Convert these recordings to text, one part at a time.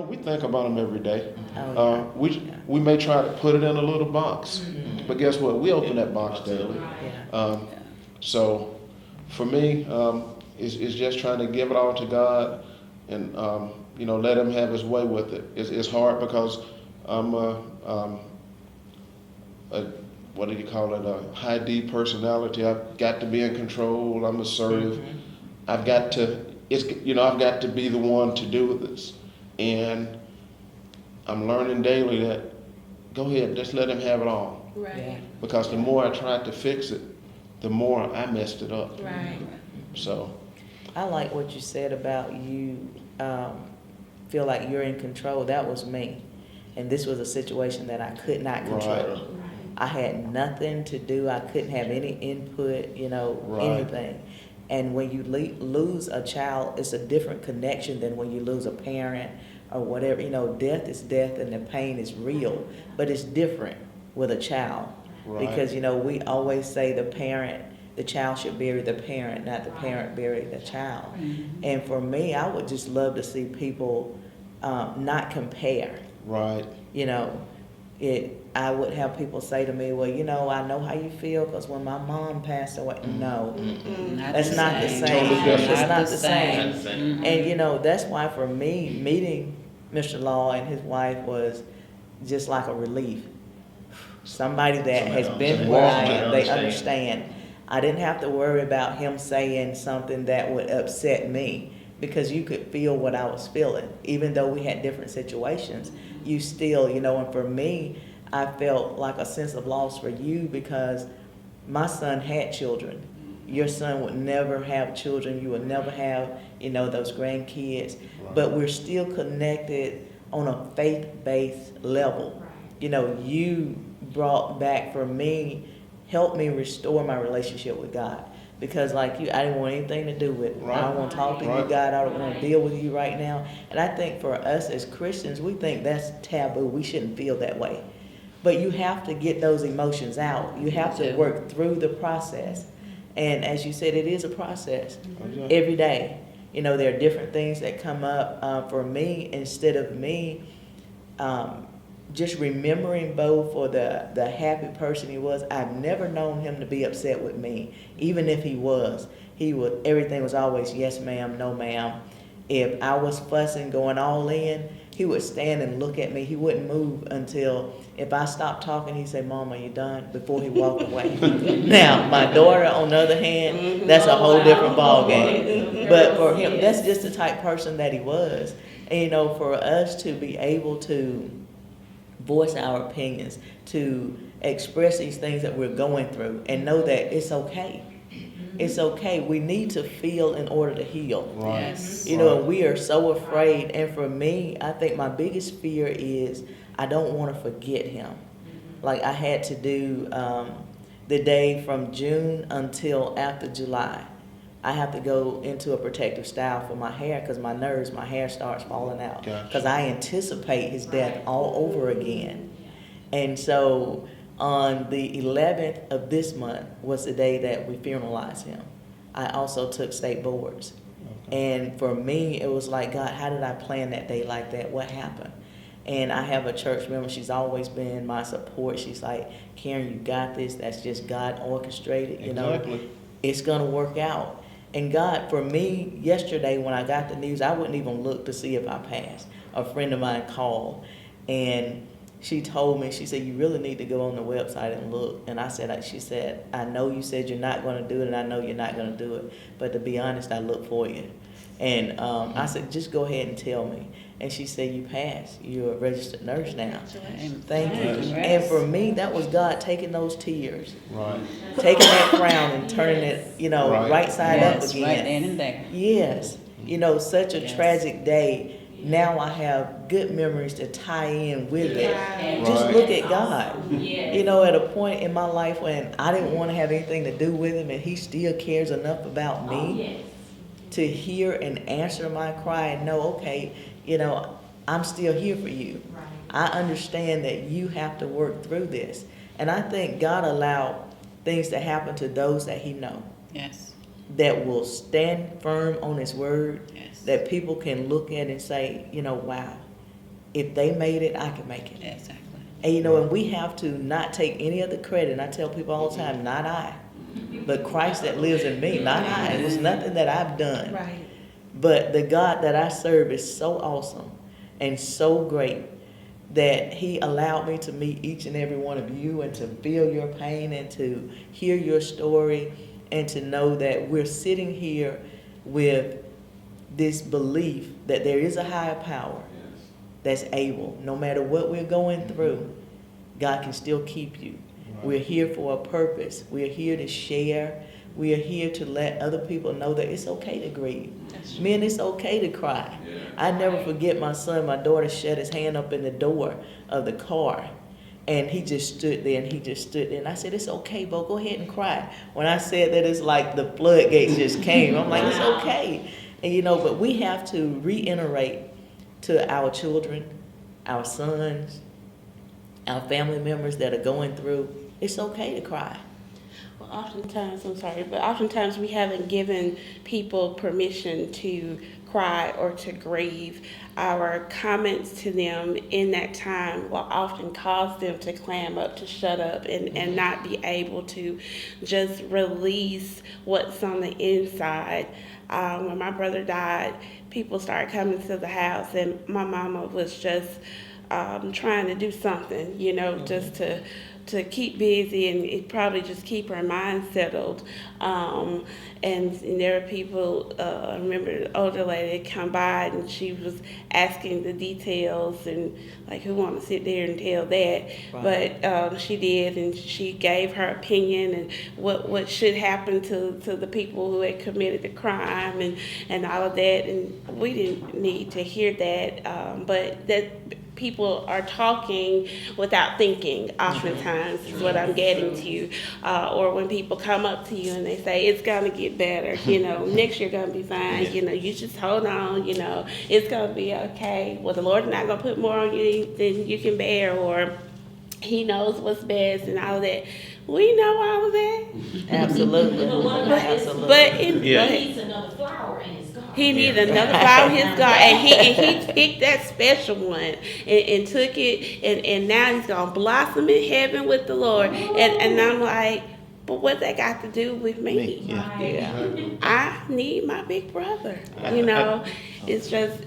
we think about them every day. Oh, We may try to put it in a little box, but guess what? We open that box daily. yeah. Um, so for me, it's just trying to give it all to God and, let Him have His way with it. It's hard because I'm a what do you call it, a high D personality. I've got to be in control. I'm assertive. I've got to, I've got to be the one to do this. And I'm learning daily that go ahead, just let Him have it all. Yeah. Right, Because the more I tried to fix it, the more I messed it up. right. So, I like what you said about you feel like you're in control. That was me. And this was a situation that I could not control. Right. I had nothing to do. I couldn't have any input, Right. anything. And when you lose a child, it's a different connection than when you lose a parent or whatever. Death is death and the pain is real, but it's different with a child. Right. Because, we always say the child should bury the parent, not the parent bury the child. And for me, I would just love to see people not compare. Right. I would have people say to me, well, I know how you feel because when my mom passed away, no, that's not the same. Totally different. It's not the same. Not the same. And that's why for me, meeting Mr. Law and his wife was just like a relief. Somebody that has been where I am, they understand. I didn't have to worry about him saying something that would upset me because you could feel what I was feeling. Even though we had different situations, you still, and for me, I felt like a sense of loss for you because my son had children. Your son would never have children. You would never have, those grandkids. Right. But we're still connected on a faith-based level. You brought back for me, helped me restore my relationship with God. Because like you, I didn't want anything to do with it. Right. I don't want to talk to you, Right. God. I don't want to deal with you right now. And I think for us as Christians, we think that's taboo. We shouldn't feel that way. But you have to get those emotions out. You have to work through the process. And as you said, it is a process Okay. every day. There are different things that come up for me. Instead of me just remembering Bo for the happy person he was, I've never known him to be upset with me. Even if he was, everything was always yes ma'am, no ma'am. If I was fussing, going all in, he would stand and look at me. He wouldn't move until if I stopped talking, he'd say, Mom, are you done? Before he walked away. Now, my daughter, on the other hand, that's a whole different ball game. But for him, that's just the type of person that he was. And, for us to be able to voice our opinions, to express these things that we're going through and know that it's okay. It's okay. We need to feel in order to heal. Right. Yes. And we are so afraid. And for me, I think my biggest fear is I don't want to forget him. Like I had to do the day from June until after July. I have to go into a protective style for my hair because my hair starts falling out. Gotcha. Because I anticipate his death all over again. And so on the 11th of this month was the day that we funeralized him. I also took state boards. And for me, it was like, God, how did I plan that day like that? What happened? And I have a church member, she's always been my support. She's like, Karen, you got this. That's just God orchestrated, Exactly. It's going to work out. And God, for me, yesterday when I got the news, I wouldn't even look to see if I passed. A friend of mine called, and she told me, she said, you really need to go on the website and look. And she said, I know you said you're not going to do it, and I know you're not going to do it. But to be honest, I look for you. And I said, just go ahead and tell me. And she said, you passed. You're a registered nurse now. Thank you. Yes. And for me, that was God taking those tears, Right. taking that crown and turning it, Right. right side Yes, up again. right then and there. Yes. Such a Yes. tragic day. Now I have good memories to tie in with it. Right. Just Right. look at God. Yes. At a point in my life when I didn't want to have anything to do with him and he still cares enough about me to hear and answer my cry and know, okay, I'm still here for you. I understand that you have to work through this. And I think God allowed things to happen to those that he know, Yes. that will stand firm on his word, Yes. that people can look at and say, wow, if they made it, I can make it. Exactly. And you know, and we have to not take any of the credit. And I tell people all the time, not I, but Christ that lives in me, not I. It was nothing that I've done. Right. But the God that I serve is so awesome and so great that he allowed me to meet each and every one of you and to feel your pain and to hear your story and to know that we're sitting here with this belief that there is a higher power that's able, no matter what we're going through, God can still keep you. We're here for a purpose. We're here to share. We are here to let other people know that it's okay to grieve. Men, it's okay to cry. I never forget my son. My daughter shut his hand up in the door of the car, and he just stood there, and I said, it's okay, Bo, go ahead and cry. When I said that, it's like the floodgates just came. I'm like, it's okay. And you know, but we have to reiterate to our children, our sons, our family members that are going through, it's okay to cry. Well, oftentimes we haven't given people permission to cry or to grieve. Our comments to them in that time will often cause them to clam up, to shut up, and not be able to just release what's on the inside. When my brother died, people started coming to the house, and my mama was just trying to do something, just to keep busy and probably just keep her mind settled. And there were people, I remember an older lady come by and she was asking the details and like, who want to sit there and tell that? Right. But she did, and she gave her opinion and what should happen to the people who had committed the crime and all of that. And we didn't need to hear that, but that people are talking without thinking oftentimes is what I'm getting to. Or when people come up to you and they say, it's going to get better, next year going to be fine, you just hold on, it's going to be okay. Well, the Lord's not going to put more on you than you can bear, or he knows what's best and all of that. We know all of that. Absolutely. But he needs another flower in his garden. He needs another flower in his garden, and he picked that special one and took it, and now he's gonna blossom in heaven with the Lord. And I'm like, but what that got to do with me? Yeah. I need my big brother. It's just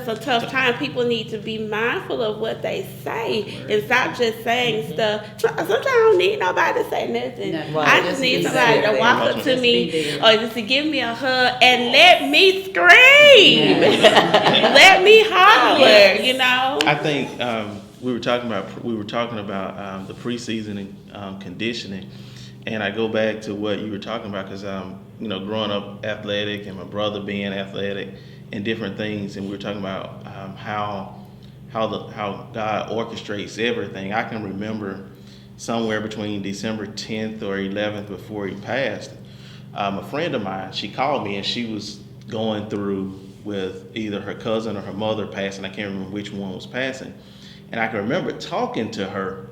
a tough time. People need to be mindful of what they say and stop just saying stuff. Sometimes I don't need nobody to say nothing. I just need somebody to walk up to me or just to give me a hug and let me scream. Let me holler, I think we were talking about the preseason conditioning. And I go back to what you were talking about because, growing up athletic and my brother being athletic and different things, and we were talking about how God orchestrates everything. I can remember somewhere between December 10th or 11th before he passed, a friend of mine, she called me and she was going through with either her cousin or her mother passing. I can't remember which one was passing. And I can remember talking to her,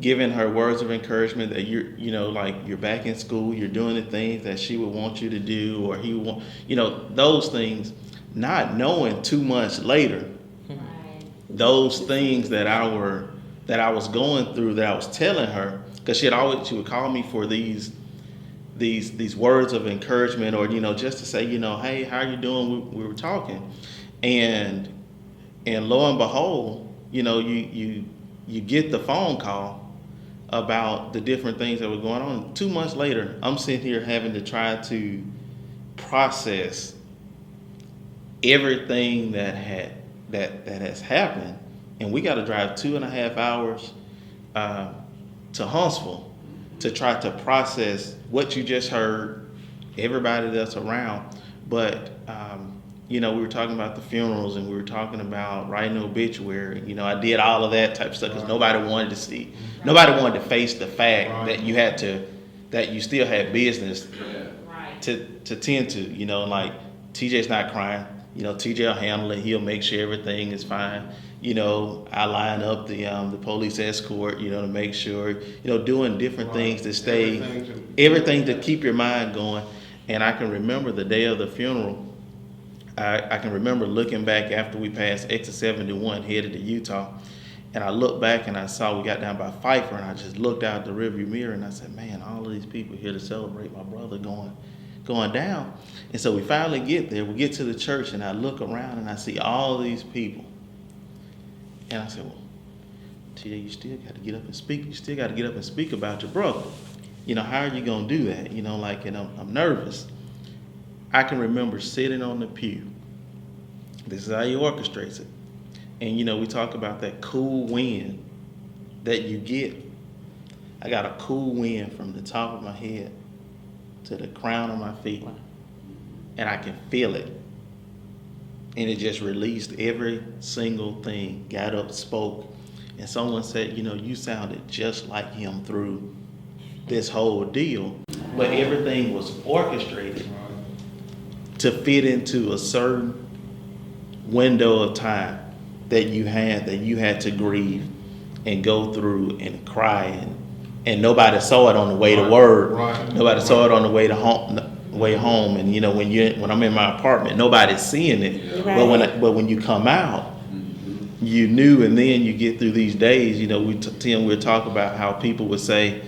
giving her words of encouragement that you're back in school, you're doing the things that she would want you to do, or he would want, those things, not knowing 2 months later, those things that I was going through, that I was telling her, because she would call me for these words of encouragement, or just to say, hey, how are you doing? We were talking, and lo and behold, you get the phone call about the different things that were going on. 2 months later, I'm sitting here having to try to process everything that has happened, and we got to drive 2.5 hours to Huntsville to try to process what you just heard, everybody that's around. But we were talking about the funerals, and we were talking about writing an obituary. I did all of that type of stuff because nobody wanted to see, nobody wanted to face the fact that you still had business to tend to. Like TJ's not crying. TJ will handle it. He'll make sure everything is fine. I line up the police escort. To make sure. Doing different things to stay, everything to keep your mind going. And I can remember the day of the funeral. I can remember looking back after we passed exit 71 headed to Utah, and I looked back and I saw we got down by Pfeiffer, and I just looked out the rearview mirror and I said, man, all of these people here to celebrate my brother going down. And so we finally get there. We get to the church and I look around and I see all these people. And I said, well, TJ, you still got to get up and speak. You still got to get up and speak about your brother. How are you going to do that? And I'm nervous. I can remember sitting on the pew. This is how he orchestrates it. And, we talk about that cool wind that you get. I got a cool wind from the top of my head to the crown of my feet. And I can feel it. And it just released every single thing. Got up, spoke. And someone said, you sounded just like him through this whole deal. But everything was orchestrated to fit into a certain window of time that you had to grieve and go through and cry, and nobody saw it on the way to work. Right. Nobody saw it on the way to home. And when I'm in my apartment, nobody's seeing it. Right. But when you come out, you knew. And then you get through these days. Tim would talk about how people would say,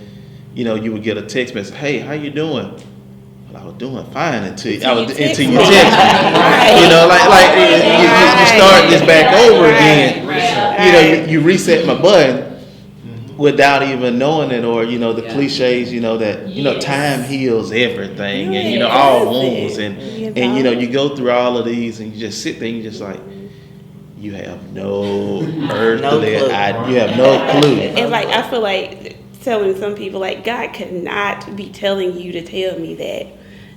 you would get a text message, hey, how you doing? Well, I was doing fine until you text me. You start this back over again. Right. You reset my button without even knowing it, or the cliches, that time heals everything, and all wounds, and you go through all of these, and you just sit there, and you just like, you have no earthly idea, you have no clue. And I feel like telling some people, God could not be telling you to tell me that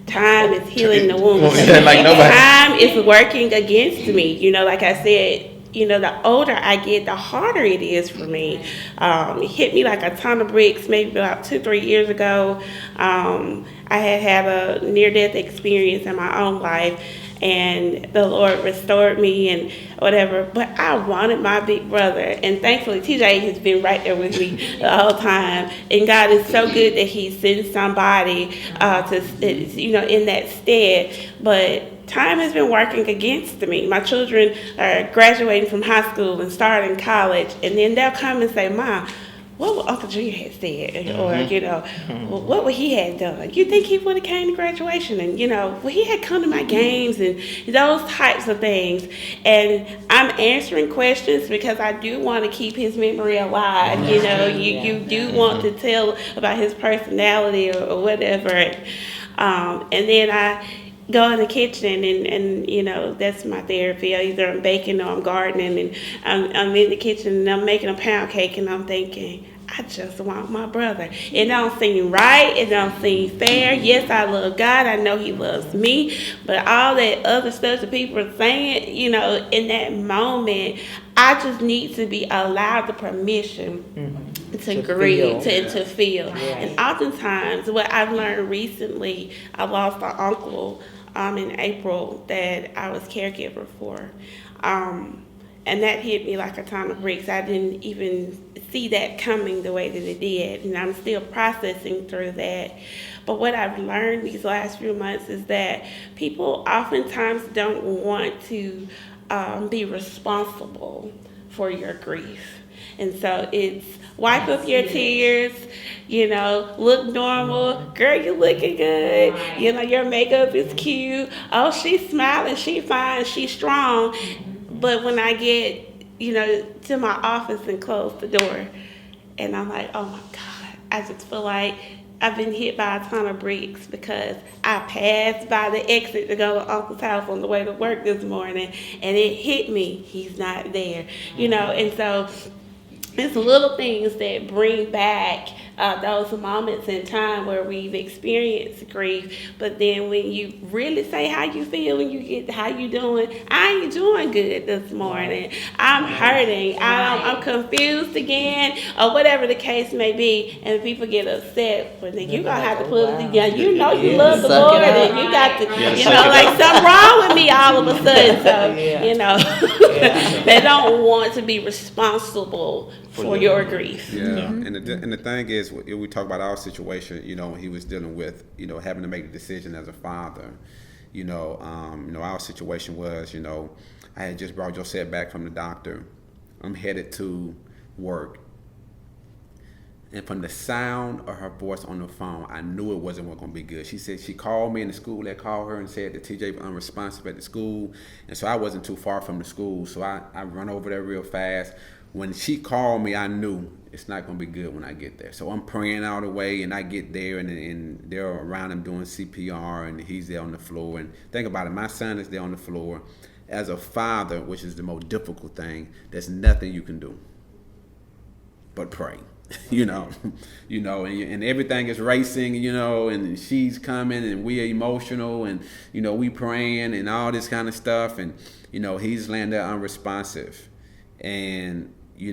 time is healing the wounds. Time is working against me. Like I said, the older I get, the harder it is for me. It hit me like a ton of bricks maybe about 2-3 years ago. I had a near-death experience in my own life, and the Lord restored me and whatever. But I wanted my big brother, and thankfully TJ has been right there with me the whole time. And God is so good that He sends somebody in that stead. But time has been working against me. My children are graduating from high school and starting college, and then they'll come and say, Mom, what would Uncle Junior had said? Or, what would he had done? You think he would have came to graduation? And, he had come to my games and those types of things. And I'm answering questions because I do want to keep his memory alive. You do want to tell about his personality or whatever. And then I go in the kitchen and that's my therapy. Either I'm baking or I'm gardening, and I'm in the kitchen and I'm making a pound cake, and I'm thinking, I just want my brother. It don't seem right. It don't seem fair. Yes, I love God. I know He loves me. But all that other stuff that people are saying, in that moment, I just need to be allowed the permission to grieve, to feel. Right. And oftentimes, what I've learned recently, I lost an uncle in April that I was caregiver for. And that hit me like a ton of bricks. I didn't even see that coming the way that it did. And I'm still processing through that. But what I've learned these last few months is that people oftentimes don't want to be responsible for your grief. And so it's wipe up your tears, look normal. Girl, you're looking good. Your makeup is cute. Oh, she's smiling. She's fine. She's strong. But when I get, to my office and close the door, and I'm like, oh my God, I just feel like I've been hit by a ton of bricks because I passed by the exit to go to Uncle's house on the way to work this morning, and it hit me. He's not there, and so it's little things that bring back those moments in time where we've experienced grief. But then when you really say how you feel, when you get how you doing, I ain't doing good this morning. I'm hurting. I'm confused again, or whatever the case may be. And people get upset, but then you're gonna have to put it together. You love the Lord, and you got to, like something wrong with me all of a sudden. So they don't want to be responsible for your grief. Yeah, and the thing is, we talk about our situation, when he was dealing with, having to make a decision as a father, Our situation was, I had just brought Josette back from the doctor. I'm headed to work. And from the sound of her voice on the phone, I knew it wasn't going to be good. She said she called me in the school that called her and said that TJ was unresponsive at the school. And so I wasn't too far from the school. So I run over there real fast. When she called me, I knew it's not going to be good when I get there. So I'm praying all the way, and I get there, and they're around him doing CPR, and he's there on the floor. And think about it, my son is there on the floor. As a father, which is the most difficult thing, there's nothing you can do but pray. And everything is racing, and she's coming, and we are emotional, and we praying and all this kind of stuff, and he's laying there unresponsive, and we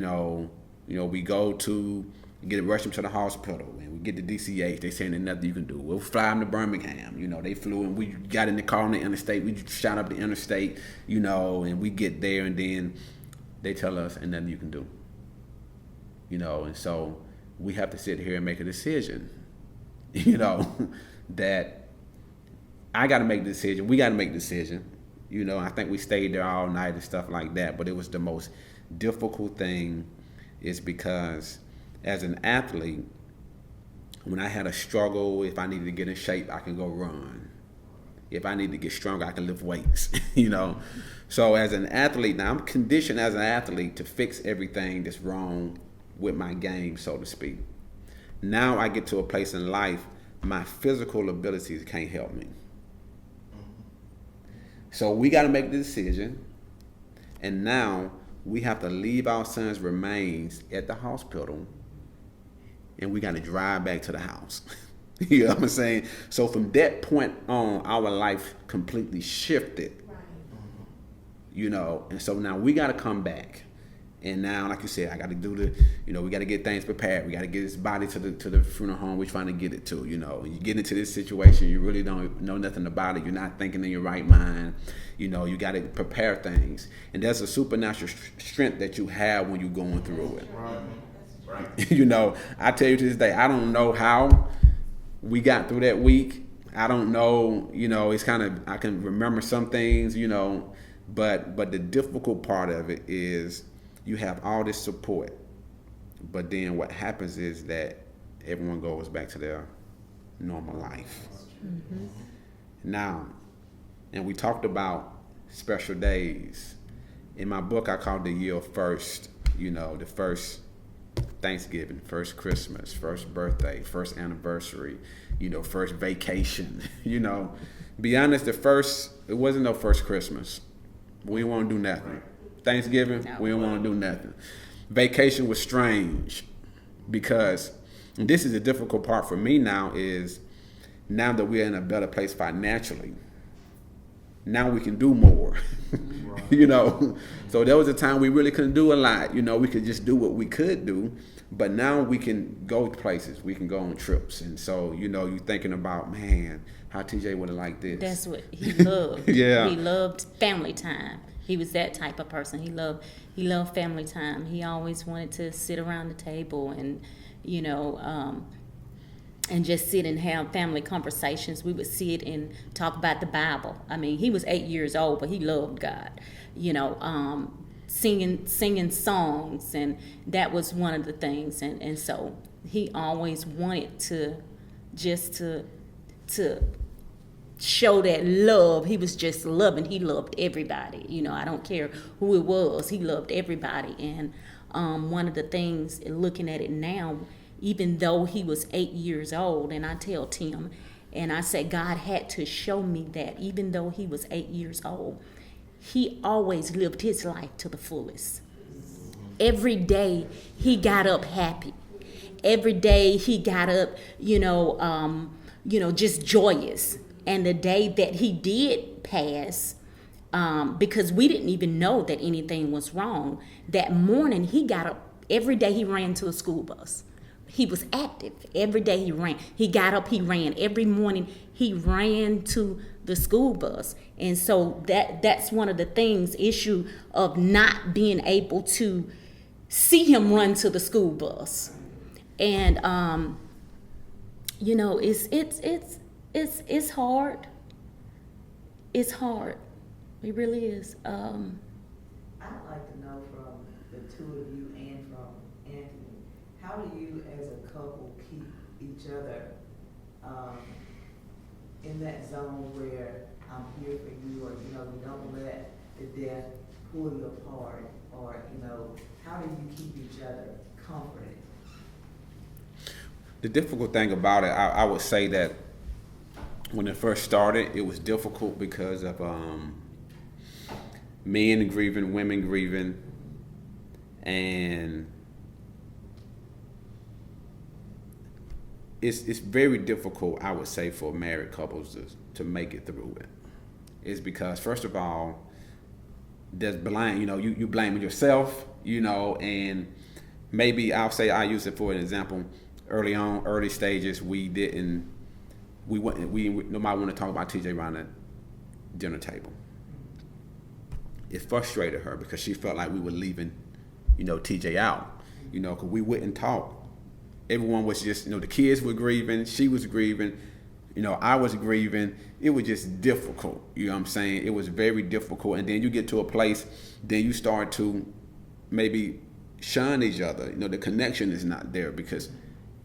go to rush him to the hospital, and we get to DCH. They saying there's nothing you can do. We'll fly him to Birmingham. They flew, and we got in the car on the interstate. We shot up the interstate, and we get there, and then they tell us ain't nothing you can do. And so we have to sit here and make a decision, that I got to make the decision. We got to make the decision. I think we stayed there all night and stuff like that, but it was the most difficult thing is because as an athlete, when I had a struggle, if I needed to get in shape, I can go run. If I need to get stronger, I can lift weights, So as an athlete, now I'm conditioned as an athlete to fix everything that's wrong with my game, so to speak. Now I get to a place in life, my physical abilities can't help me. So we got to make the decision, and now we have to leave our son's remains at the hospital, and we got to drive back to the house. You know what I'm saying? So from that point on, our life completely shifted. And so now we got to come back. And now, like you said, I got to do we got to get things prepared. We got to get his body to the funeral home we're trying to get it to, You get into this situation, you really don't know nothing about it. You're not thinking in your right mind. You got to prepare things. And there's a supernatural strength that you have when you're going through it. Right. I tell you to this day, I don't know how we got through that week. I don't know, it's kind of, I can remember some things, but the difficult part of it is, you have all this support, but then what happens is that everyone goes back to their normal life. Mm-hmm. Now, and we talked about special days. In my book, I called the year first, the first Thanksgiving, first Christmas, first birthday, first anniversary, first vacation, Be honest, it wasn't no first Christmas. We didn't want to do nothing. Thanksgiving, we don't want to do nothing. Vacation was strange because, and this is the difficult part for me now, is now that we're in a better place financially, now we can do more. So there was a time we really couldn't do a lot. We could just do what we could do, but now we can go places, we can go on trips. And so, you're thinking about, man, how TJ would have liked this. That's what he loved. Yeah. He loved family time. He was that type of person. He loved family time. He always wanted to sit around the table and, and just sit and have family conversations. We would sit and talk about the Bible. I mean, he was 8 years old, but he loved God. Singing songs, and that was one of the things. And so he always wanted to show that love. He was just loving. He loved everybody. I don't care who it was. He loved everybody. And one of the things, looking at it now, even though he was 8 years old, and I tell Tim, and I say God had to show me that even though he was 8 years old, he always lived his life to the fullest. Every day he got up happy. Every day he got up, just joyous. And the day that he did pass, because we didn't even know that anything was wrong, that morning he got up. Every day he ran to a school bus. He was active. Every day he ran. He got up, he ran. Every morning he ran to the school bus. And so that's one of the things, issue of not being able to see him run to the school bus. And, it's hard. it's hard. It really is. I'd like to know from the two of you and from Anthony, how do you as a couple keep each other in that zone where I'm here for you, or you don't let the death pull you apart, or how do you keep each other comforted? The difficult thing about it, I would say that when it first started, it was difficult because of men grieving, women grieving, and it's very difficult, I would say, for married couples to make it through it. It's because, first of all, there's blame. You blaming yourself. And maybe I use it for an example. Early stages, nobody want to talk about TJ around the dinner table. It frustrated her because she felt like we were leaving, TJ out, because we wouldn't talk. Everyone was just, the kids were grieving, she was grieving, I was grieving. It was just difficult, you know what I'm saying? It was very difficult. And then you get to a place, then you start to maybe shun each other. The connection is not there because,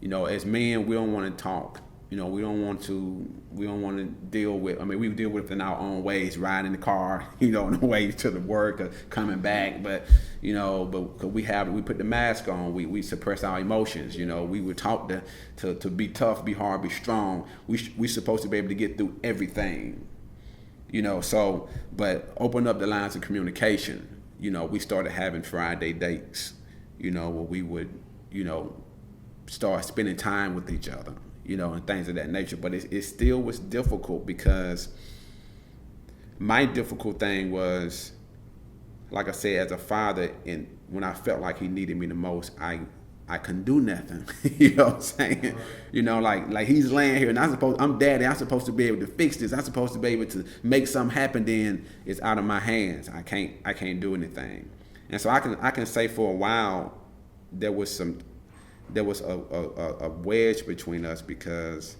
as men, we don't want to talk. We don't want to deal with, we deal with it in our own ways, riding in the car, on the way to the work or coming back. But, but we put the mask on, we suppress our emotions, we were taught to be tough, be hard, be strong. We supposed to be able to get through everything, but open up the lines of communication. We started having Friday dates, where we would, start spending time with each other. And things of that nature. But it still was difficult because my difficult thing was, like I said, as a father, and when I felt like he needed me the most, I couldn't do nothing. You know what I'm saying? Like he's laying here and I'm daddy, I'm supposed to be able to fix this. I'm supposed to be able to make something happen, then it's out of my hands. I can't do anything. And so I can say for a while there was a wedge between us because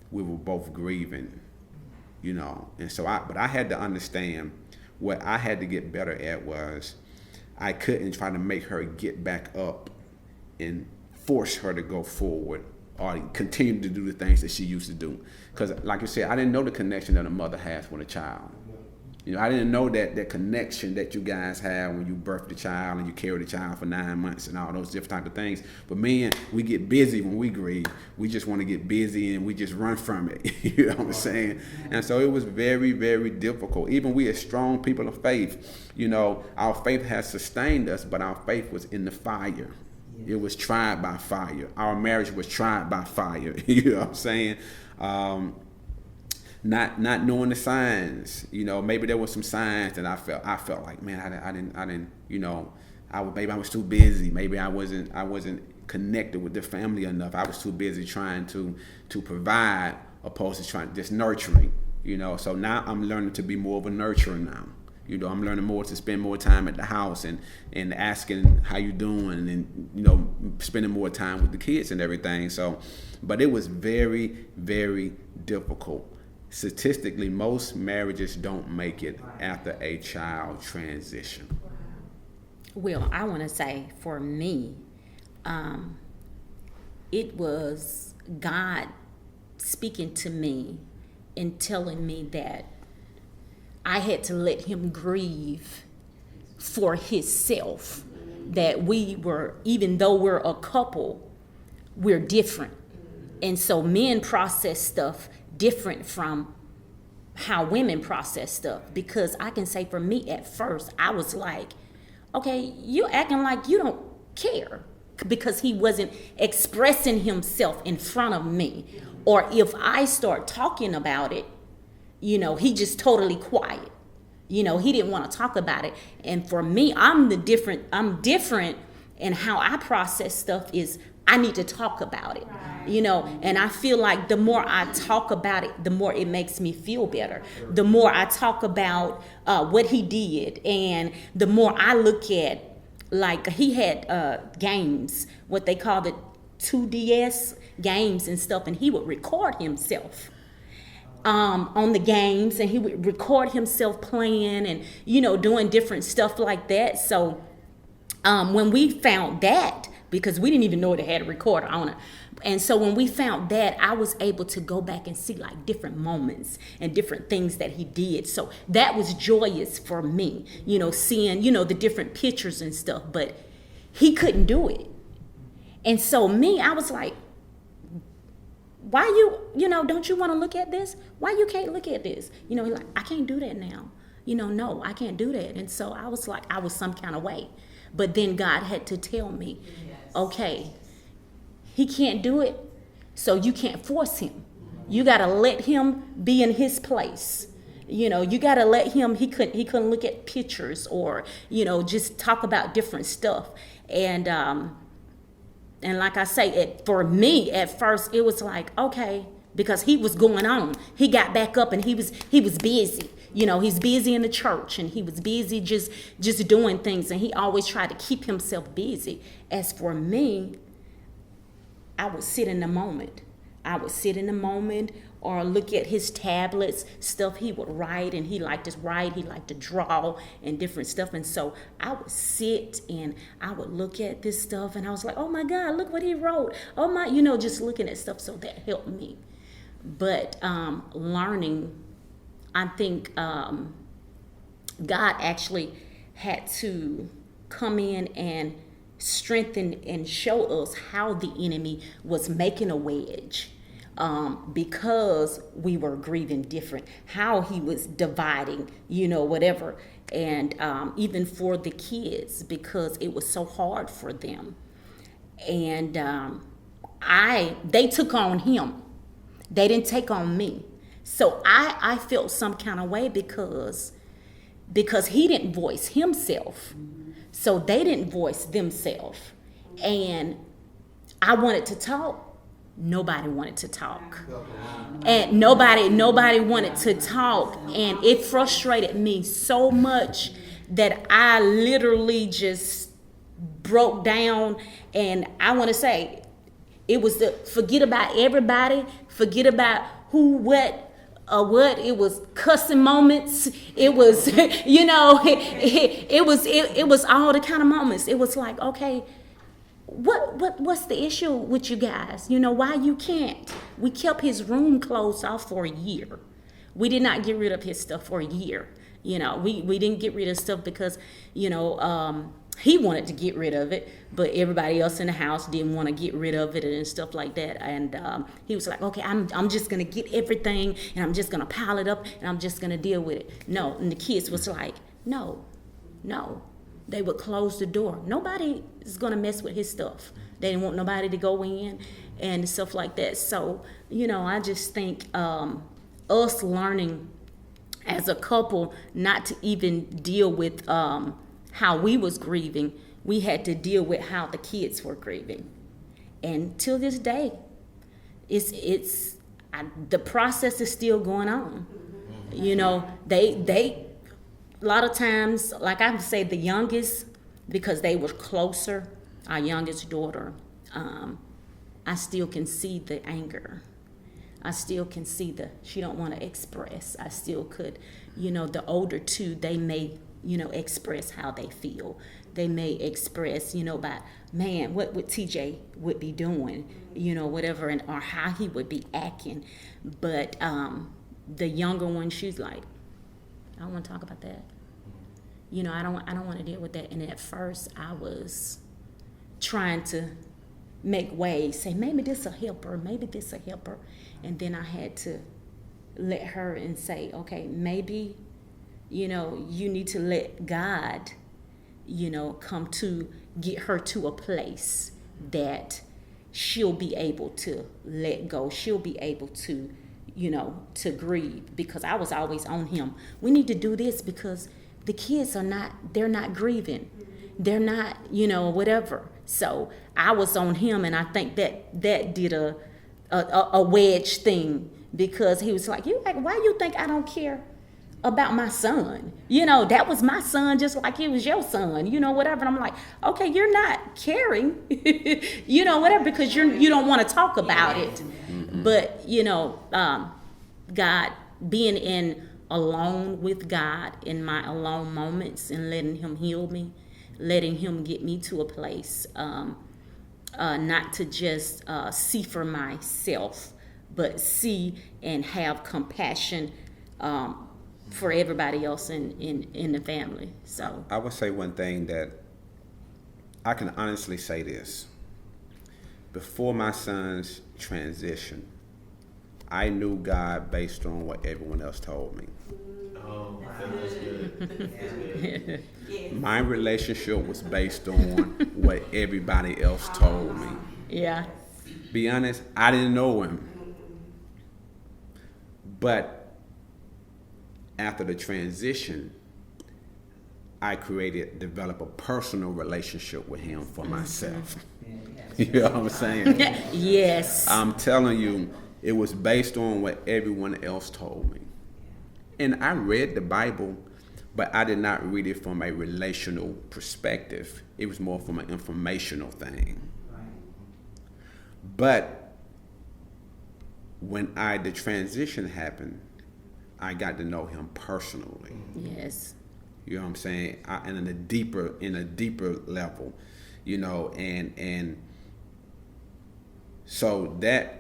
we were both grieving, and so I had to understand what I had to get better at was I couldn't try to make her get back up and force her to go forward or continue to do the things that she used to do. Because like you said, I didn't know the connection that a mother has with a child. I didn't know that connection that you guys have when you birth the child and you carry the child for 9 months and all those different type of things. But men, we get busy when we grieve. We just want to get busy and we just run from it. You know what I'm saying? And so it was very, very difficult. Even we as strong people of faith, our faith has sustained us, but our faith was in the fire. It was tried by fire. Our marriage was tried by fire. You know what I'm saying? Not knowing the signs, maybe there were some signs that I felt like, man, I didn't, maybe I was too busy. Maybe I wasn't connected with the family enough. I was too busy trying to provide opposed to trying just nurturing, So now I'm learning to be more of a nurturer now. I'm learning more to spend more time at the house and asking how you doing and, spending more time with the kids and everything. So, but it was very, very difficult. Statistically, most marriages don't make it after a child transition. Well, I want to say for me, it was God speaking to me and telling me that I had to let him grieve for himself, that we were, even though we're a couple, we're different. And so men process stuff different from how women process stuff, because I can say for me at first, I was like, okay, you acting like you don't care, because he wasn't expressing himself in front of me. Or if I start talking about it, he just totally quiet. He didn't want to talk about it. And for me, I'm different in how I process stuff is I need to talk about it. And I feel like the more I talk about it, the more it makes me feel better. The more I talk about what he did, and the more I look at, like he had games, what they call the 2DS games and stuff, and he would record himself. on the games, and he would record himself playing and, doing different stuff like that. So when we found that, because we didn't even know it had a recorder on it. And so when we found that, I was able to go back and see like different moments and different things that he did. So that was joyous for me, seeing, the different pictures and stuff, but he couldn't do it. And so I was like, why don't you want to look at this? Why you can't look at this? He's like, I can't do that now. No, I can't do that. And so I was like, I was some kind of way. But then God had to tell me, okay, he can't do it, so you can't force him. You got to let him be in his place. You got to let him, he couldn't look at pictures or, just talk about different stuff. And like I say, for me at first, it was like, okay, because he was going on. He got back up and he was busy. He's busy in the church and he was busy just doing things, and he always tried to keep himself busy. As for me, I would sit in the moment. Or look at his tablets, stuff he would write, and he liked to write, he liked to draw and different stuff. And so I would sit and I would look at this stuff and I was like, oh my God, look what he wrote. Oh my, just looking at stuff. So that helped me. But learning, I think God actually had to come in and strengthen and show us how the enemy was making a wedge, because we were grieving different, how he was dividing, whatever. And even for the kids, because it was so hard for them. And they took on him. They didn't take on me. So I felt some kind of way because he didn't voice himself. So they didn't voice themselves. And I wanted to talk. Nobody wanted to talk. And nobody wanted to talk. And it frustrated me so much that I literally just broke down. And I want to say, it was forget about everybody, forget about who, what, it was cussing moments. It was, it was all the kind of moments. It was like, okay, what's the issue with you guys? Why you can't? We kept his room closed off for a year. We did not get rid of his stuff for a year. We didn't get rid of stuff because, he wanted to get rid of it, but everybody else in the house didn't want to get rid of it and stuff like that. And he was like, okay, I'm just going to get everything and I'm just going to pile it up and I'm just going to deal with it. No, and the kids was like, no. They would close the door. Nobody is going to mess with his stuff. They didn't want nobody to go in and stuff like that. So, I just think us learning as a couple not to even deal with how we was grieving, we had to deal with how the kids were grieving. And till this day, the process is still going on. They a lot of times, like I would say, the youngest, because they were closer, our youngest daughter, I still can see the anger. I still can see she don't want to express. I still could, the older two, they may, express how they feel. They may express, about, man, what would TJ would be doing, whatever, or how he would be acting. But the younger one, she's like, I don't want to talk about that. I don't want to deal with that. And at first I was trying to make ways, say, maybe this will help her, maybe this will help her. And then I had to let her and say, okay, maybe, you need to let God, come to get her to a place that she'll be able to let go. She'll be able to, to grieve, because I was always on him. We need to do this because the kids they're not grieving. They're not, whatever. So I was on him, and I think that did a wedge thing, because he was like, why you think I don't care about my son? That was my son just like it was your son, whatever. And I'm like, okay, you're not caring, whatever, because you don't want to talk about it. Mm-hmm. But, God, being in alone with God in my alone moments and letting him heal me, letting him get me to a place, not to just see for myself, but see and have compassion for everybody else in the family. So I would say one thing that I can honestly say this. Before my son's transition, I knew God based on what everyone else told me. Oh, that's good. My relationship was based on what everybody else told me. yeah, Be honest, I didn't know him. But after the transition, I developed a personal relationship with him for myself. You know what I'm saying? yes, I'm telling you, it was based on what everyone else told me. And I read the Bible, but I did not read it from a relational perspective. It was more from an informational thing. But when the transition happened, I got to know him personally. yes, You know what I'm saying? And in a deeper level, you know, and so that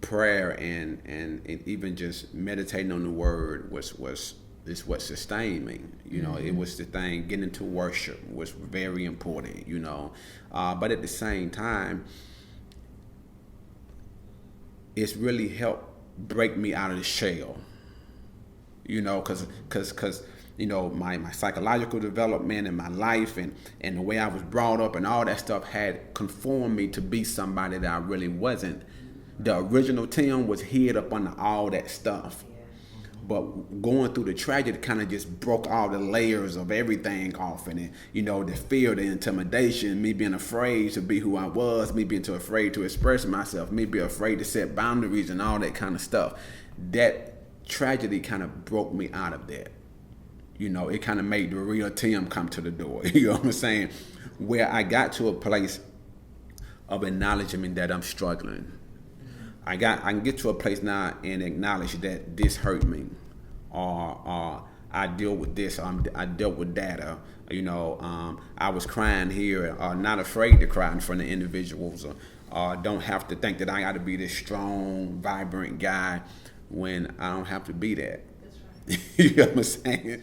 prayer and even just meditating on the word is what sustained me. You know, it was the thing. Getting into worship was very important. You know, but at the same time, it's really helped break me out of the shell. You know, because you know, my psychological development and my life and the way I was brought up and all that stuff had conformed me to be somebody that I really wasn't. The original Tim was hid up under all that stuff. But going through the tragedy kind of just broke all the layers of everything off. And it, you know, the fear, the intimidation, me being afraid to be who I was, me being too afraid to express myself, me being afraid to set boundaries and all that kind of stuff. That tragedy kind of broke me out of that. You know, it kind of made the real Tim come to the door. You know what I'm saying? Where I got to a place of acknowledging that I'm struggling. I can get to a place now and acknowledge that this hurt me, or I deal with this, I dealt with that, or you know, I was crying here, or not afraid to cry in front of individuals, or don't have to think that I got to be this strong, vibrant guy when I don't have to be that. That's right. You know what I'm saying?